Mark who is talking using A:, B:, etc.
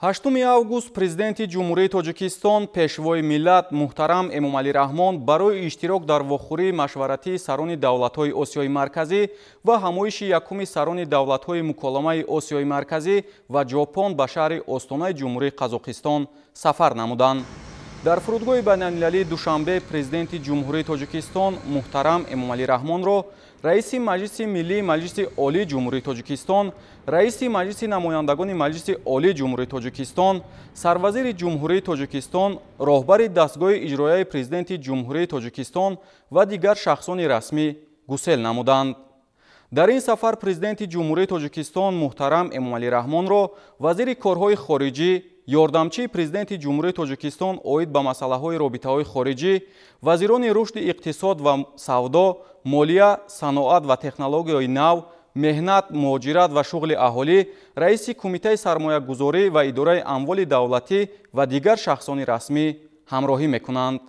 A: 8 август президенти ҷумҳурии Тоҷикистон пешвои миллат муҳтарам Эмомалӣ Раҳмон барои иштирок дар вохӯрии машваратии сарони давлатҳои Осиёи Марказӣ ва ҳамоиши якуми сарони давлатҳои муколамаи Осиёи Марказӣ ва Ҷопон ба шаҳри Остонаи ҷумҳурии Қазоқистон сафар намуданд. дар фурудгоҳи байналмилалии Душанбе президенти ҷумҳурии Тоҷикистон муҳтарам Эмомалӣ Раҳмонро раиси Маҷлиси Миллии Маҷлиси Олии Ҷумҳурии Тоҷикистон, раиси Маҷлиси намояндагони Маҷлиси Олии Ҷумҳурии Тоҷикистон, сарвазири Ҷумҳурии Тоҷикистон, роҳбари дастгоҳи иҷроияи президенти Ҷумҳурии Тоҷикистон ва дигар шахсони расмӣ гусел намуданд. дар ин сафар президенти Ҷумҳурии Тоҷикистон муҳтарам Эмомалӣ Раҳмонро вазири корҳои хориҷӣ, ёрдамчии президенти Ҷумҳурии Тоҷикистон оид ба масъалаҳои робитаҳои хориҷӣ, вазирони рушди иқтисод ва савдо, молия, саноат ва технологияҳои нав, меҳнат, муҳоҷират ва шуғли аҳолӣ, раиси кумитаи сармоягузорӣ ва идораи амволи давлатӣ ва дигар шахсони расмӣ ҳамроҳӣ мекунанд.